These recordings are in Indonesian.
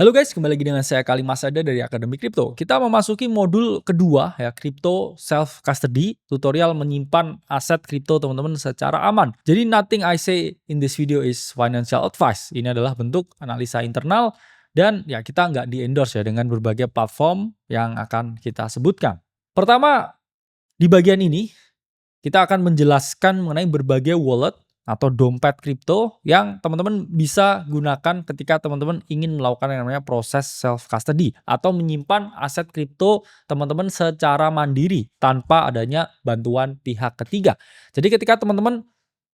Halo guys, kembali lagi dengan saya Kali Mas Ada dari Akademi Kripto. Kita memasuki modul kedua ya, Crypto Self Custody, tutorial menyimpan aset kripto teman-teman secara aman. Jadi nothing I say in this video is financial advice. Ini adalah bentuk analisa internal dan ya kita nggak di-endorse ya dengan berbagai platform yang akan kita sebutkan. Pertama, di bagian ini kita akan menjelaskan mengenai berbagai wallet atau dompet kripto yang teman-teman bisa gunakan ketika teman-teman ingin melakukan yang namanya proses self custody atau menyimpan aset kripto teman-teman secara mandiri tanpa adanya bantuan pihak ketiga. Jadi ketika teman-teman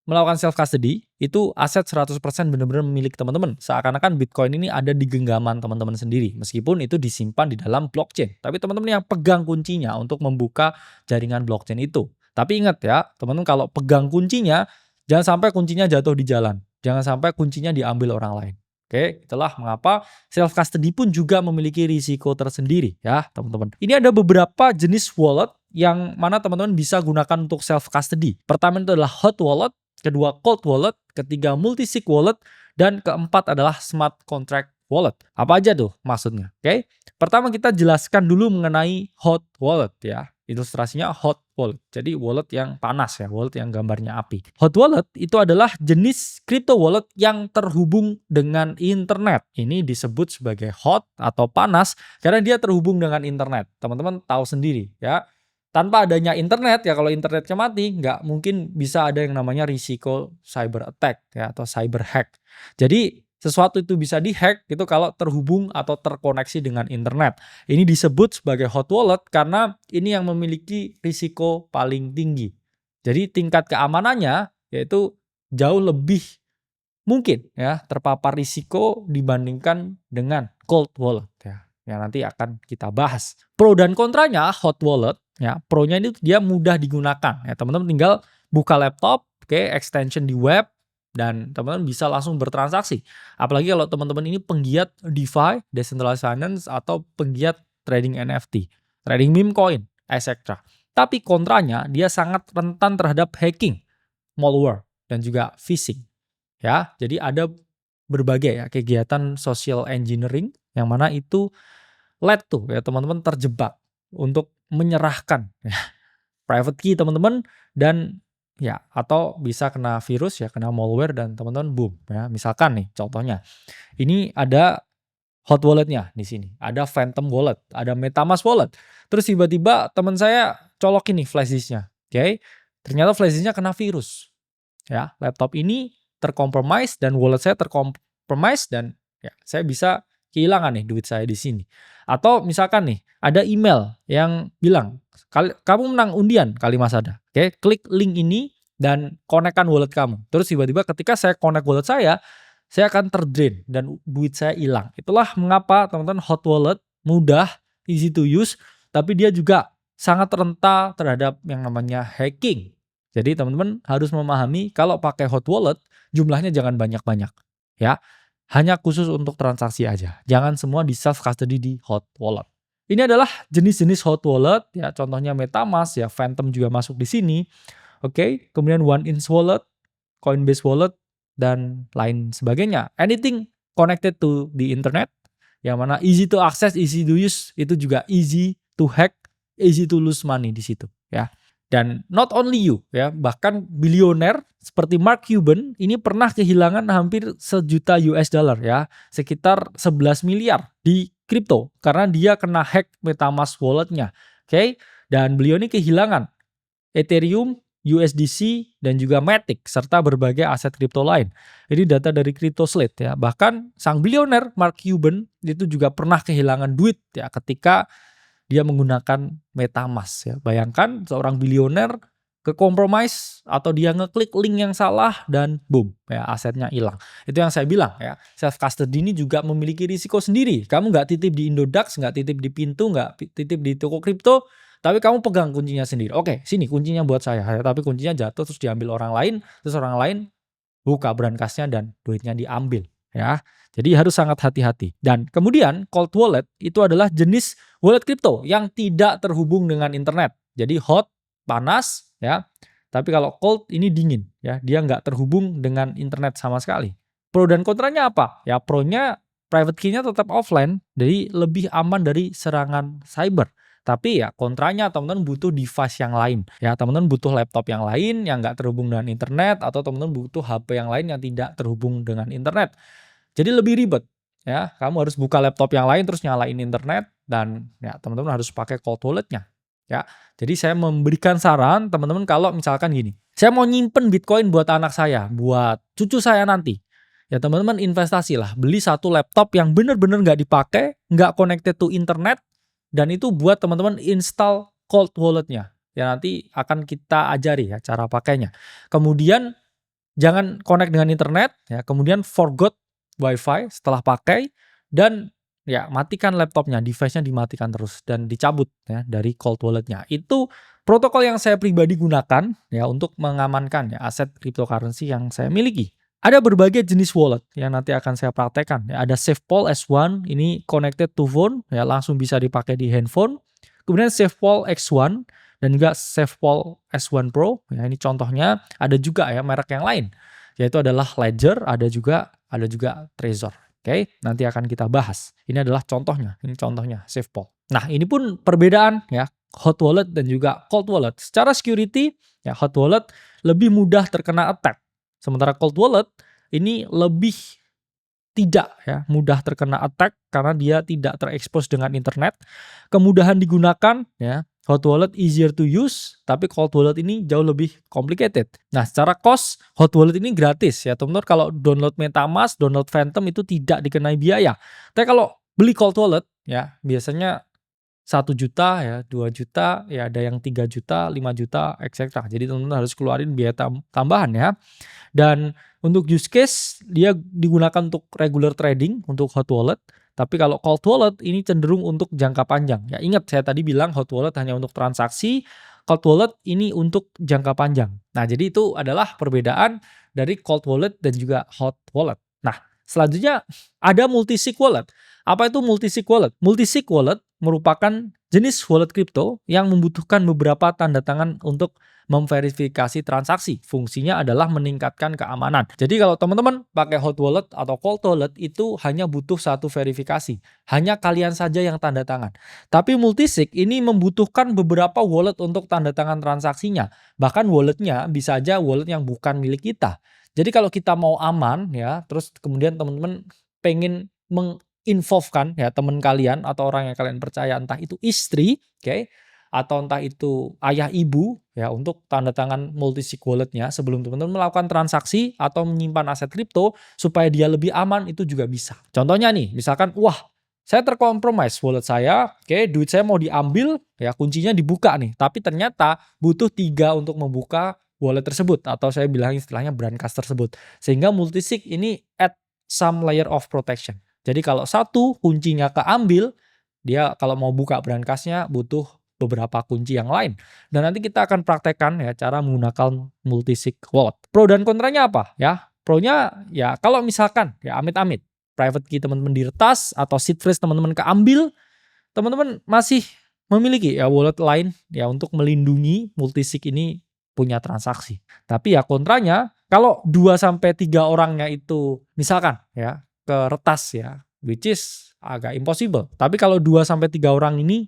melakukan self custody, itu aset 100% benar-benar milik teman-teman. Seakan-akan Bitcoin ini ada di genggaman teman-teman sendiri, meskipun itu disimpan di dalam blockchain. Tapi teman-teman yang pegang kuncinya untuk membuka jaringan blockchain itu. Tapi ingat ya, teman-teman kalau pegang kuncinya, jangan sampai kuncinya jatuh di jalan. Jangan sampai kuncinya diambil orang lain. Oke, itulah mengapa self custody pun juga memiliki risiko tersendiri ya, teman-teman. Ini ada beberapa jenis wallet yang mana teman-teman bisa gunakan untuk self custody. Pertama itu adalah hot wallet, kedua cold wallet, ketiga multisig wallet, dan keempat adalah smart contract wallet. Apa aja tuh maksudnya? Oke. Pertama kita jelaskan dulu mengenai hot wallet ya. Ilustrasinya hot wallet. Jadi wallet yang panas ya, wallet yang gambarnya api. Hot wallet itu adalah jenis crypto wallet yang terhubung dengan internet. Ini disebut sebagai hot atau panas karena dia terhubung dengan internet. Teman-teman tahu sendiri ya. Tanpa adanya internet ya, kalau internetnya mati nggak mungkin bisa ada yang namanya risiko cyber attack ya atau cyber hack. Jadi sesuatu itu bisa dihack itu kalau terhubung atau terkoneksi dengan internet. Ini disebut sebagai hot wallet karena ini yang memiliki risiko paling tinggi. Jadi tingkat keamanannya yaitu jauh lebih mungkin ya terpapar risiko dibandingkan dengan cold wallet ya. Yang nanti akan kita bahas. Pro dan kontranya hot wallet ya. Pro-nya ini dia mudah digunakan ya. Teman-teman tinggal buka laptop, extension di web, dan teman-teman bisa langsung bertransaksi. Apalagi kalau teman-teman ini penggiat DeFi, Decentralized Finance, atau penggiat trading NFT, trading meme coin, etc. Tapi kontranya, dia sangat rentan terhadap hacking, malware, dan juga phishing. Ya, jadi ada berbagai ya kegiatan social engineering yang mana itu led tuh ya teman-teman terjebak untuk menyerahkan ya, private key teman-teman dan ya, atau bisa kena virus ya, kena malware dan teman-teman boom ya. Misalkan nih contohnya. Ini ada hot walletnya di sini. Ada Phantom wallet, ada MetaMask wallet. Terus tiba-tiba teman saya colokin nih flash disknya. Oke. Ternyata flash disknya kena virus. Ya, laptop ini terkompromis dan wallet saya terkompromis dan ya, saya bisa kehilangan nih duit saya di sini. Atau misalkan nih, ada email yang bilang, kamu menang undian Kali Mas Ada. Oke, klik link ini dan konekkan wallet kamu. Terus tiba-tiba ketika saya connect wallet saya akan terdrain dan duit saya hilang. Itulah mengapa teman-teman hot wallet mudah, easy to use, tapi dia juga sangat rentan terhadap yang namanya hacking. Jadi teman-teman harus memahami kalau pakai hot wallet jumlahnya jangan banyak-banyak ya. Hanya khusus untuk transaksi aja. Jangan semua di self custody di hot wallet. Ini adalah jenis-jenis hot wallet ya, contohnya MetaMask ya, Phantom juga masuk di sini. Oke, kemudian OneInch wallet, Coinbase wallet dan lain sebagainya. Anything connected to the internet yang mana easy to access, easy to use, itu juga easy to hack, easy to lose money di situ ya. Dan not only you ya, bahkan bilioner seperti Mark Cuban ini pernah kehilangan hampir $1 juta ya, sekitar 11 miliar di kripto karena dia kena hack MetaMask walletnya. Oke, dan beliau ini kehilangan Ethereum, USDC, dan juga Matic serta berbagai aset kripto lain. Ini data dari CryptoSlate ya. Bahkan sang bilioner Mark Cuban itu juga pernah kehilangan duit ya ketika dia menggunakan MetaMask ya. Bayangkan seorang bilioner kekompromis atau dia ngeklik link yang salah dan boom ya, asetnya hilang. Itu yang saya bilang ya, self custody ini juga memiliki risiko sendiri. Kamu nggak titip di Indodax, nggak titip di Pintu, nggak titip di toko kripto, tapi kamu pegang kuncinya sendiri. Oke, sini kuncinya buat saya ya, tapi kuncinya jatuh terus diambil orang lain, terus orang lain buka brankasnya dan duitnya diambil ya. Jadi harus sangat hati-hati. Dan kemudian cold wallet itu adalah jenis wallet kripto yang tidak terhubung dengan internet. Jadi hot, panas ya. Tapi kalau cold ini dingin ya. Dia nggak terhubung dengan internet sama sekali. Pro dan kontranya apa? Ya, pronya private key-nya tetap offline, jadi lebih aman dari serangan cyber. Tapi ya kontranya teman-teman butuh device yang lain. Ya teman-teman butuh laptop yang lain yang nggak terhubung dengan internet, atau teman-teman butuh HP yang lain yang tidak terhubung dengan internet. Jadi lebih ribet. Ya, kamu harus buka laptop yang lain terus nyalain internet, dan ya teman-teman harus pakai cold wallet-nya. Ya, jadi saya memberikan saran teman-teman kalau misalkan gini, saya mau nyimpen Bitcoin buat anak saya, buat cucu saya nanti. Ya teman-teman investasi lah, beli satu laptop yang benar-benar nggak dipakai, nggak connected to internet, dan itu buat teman-teman install cold wallet-nya. Ya nanti akan kita ajari ya cara pakainya. Kemudian jangan connect dengan internet, ya kemudian forgot WiFi setelah pakai, dan ya matikan laptopnya, device-nya dimatikan terus dan dicabut ya dari cold wallet-nya. Itu protokol yang saya pribadi gunakan ya untuk mengamankan ya aset cryptocurrency yang saya miliki. Ada berbagai jenis wallet yang nanti akan saya praktekkan. Ya, ada SafePol S1, ini connected to phone, ya langsung bisa dipakai di handphone. Kemudian SafePol X1 dan juga SafePol S1 Pro. Ya, ini contohnya. Ada juga ya merek yang lain, yaitu adalah Ledger, ada juga Trezor. Oke, nanti akan kita bahas. Ini adalah contohnya. Ini contohnya SafePol. Nah, ini pun perbedaan ya hot wallet dan juga cold wallet. Secara security, ya hot wallet lebih mudah terkena attack. Sementara cold wallet ini lebih tidak ya mudah terkena attack karena dia tidak terekspos dengan internet. Kemudahan digunakan ya, hot wallet easier to use, tapi cold wallet ini jauh lebih complicated. Nah, secara cost hot wallet ini gratis ya teman-teman. Kalau download MetaMask, download Phantom itu tidak dikenai biaya. Tapi kalau beli cold wallet ya biasanya 1 juta ya, 2 juta, ya ada yang 3 juta, 5 juta, etc. Jadi teman-teman harus keluarin biaya tambahan ya. Dan untuk use case dia digunakan untuk regular trading untuk hot wallet. Tapi kalau cold wallet ini cenderung untuk jangka panjang. Ya ingat saya tadi bilang hot wallet hanya untuk transaksi, cold wallet ini untuk jangka panjang. Nah jadi itu adalah perbedaan dari cold wallet dan juga hot wallet. Nah selanjutnya ada multisig wallet. Apa itu multisig wallet? Multisig wallet merupakan jenis wallet kripto yang membutuhkan beberapa tanda tangan untuk memverifikasi transaksi. Fungsinya adalah meningkatkan keamanan. Jadi kalau teman-teman pakai hot wallet atau cold wallet itu hanya butuh satu verifikasi. Hanya kalian saja yang tanda tangan. Tapi multisig ini membutuhkan beberapa wallet untuk tanda tangan transaksinya. Bahkan walletnya bisa aja wallet yang bukan milik kita. Jadi kalau kita mau aman ya, terus kemudian teman-teman pengen menginvolvekan ya teman kalian atau orang yang kalian percaya, entah itu istri, oke, atau entah itu ayah ibu ya untuk tanda tangan multisig walletnya sebelum teman-teman melakukan transaksi atau menyimpan aset kripto supaya dia lebih aman, itu juga bisa. Contohnya nih, misalkan wah saya terkompromis wallet saya, oke, duit saya mau diambil ya kuncinya dibuka nih, tapi ternyata butuh 3 untuk membuka wallet tersebut, atau saya bilang istilahnya brankas tersebut. Sehingga multisig ini add some layer of protection. Jadi kalau satu kuncinya keambil, dia kalau mau buka brankasnya butuh beberapa kunci yang lain. Dan nanti kita akan praktekkan ya cara menggunakan multisig wallet. Pro dan kontranya apa ya? Pro-nya ya kalau misalkan ya amit-amit private key teman-teman diretas atau seed phrase teman-teman keambil, teman-teman masih memiliki ya wallet lain ya untuk melindungi multisig ini punya transaksi. Tapi ya kontranya kalau 2-3 orangnya itu misalkan ya keretas ya, which is agak impossible. Tapi kalau 2-3 orang ini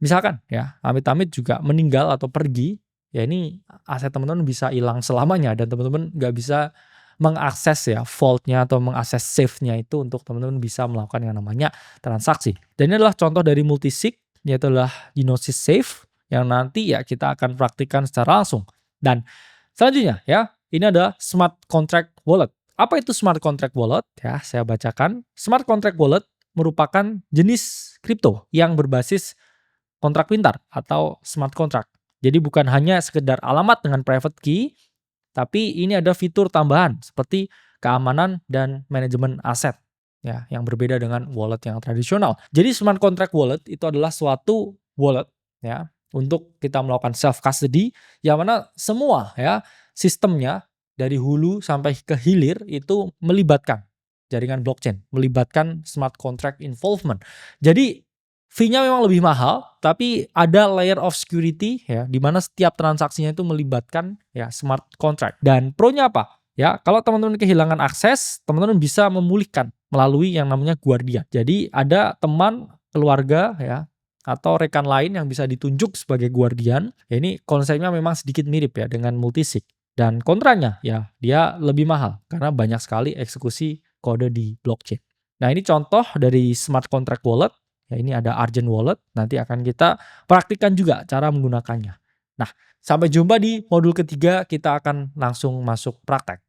misalkan ya amit-amit juga meninggal atau pergi, ya ini aset teman-teman bisa hilang selamanya dan teman-teman nggak bisa mengakses ya vault-nya atau mengakses safe-nya itu untuk teman-teman bisa melakukan yang namanya transaksi. Dan ini adalah contoh dari multisig, yaitu adalah Gnosis Safe yang nanti ya kita akan praktikkan secara langsung. Dan selanjutnya ya, ini ada smart contract wallet. Apa itu smart contract wallet? Ya, saya bacakan. Smart contract wallet merupakan jenis kripto yang berbasis kontrak pintar atau smart contract. Jadi bukan hanya sekedar alamat dengan private key, tapi ini ada fitur tambahan seperti keamanan dan manajemen aset ya, yang berbeda dengan wallet yang tradisional. Jadi smart contract wallet itu adalah suatu wallet ya untuk kita melakukan self custody yang mana semua ya sistemnya dari hulu sampai ke hilir itu melibatkan jaringan blockchain, melibatkan smart contract involvement. Jadi fee-nya memang lebih mahal, tapi ada layer of security ya di mana setiap transaksinya itu melibatkan ya smart contract. Dan pro-nya apa? Ya, kalau teman-teman kehilangan akses, teman-teman bisa memulihkan melalui yang namanya guardian. Jadi ada teman, keluarga ya, atau rekan lain yang bisa ditunjuk sebagai guardian. Ya, ini konsepnya memang sedikit mirip ya dengan multisig. Dan kontranya ya, dia lebih mahal karena banyak sekali eksekusi kode di blockchain. Nah, ini contoh dari smart contract wallet. Ya, ini ada Argent Wallet. Nanti akan kita praktikkan juga cara menggunakannya. Nah, sampai jumpa di modul ketiga, kita akan langsung masuk praktek.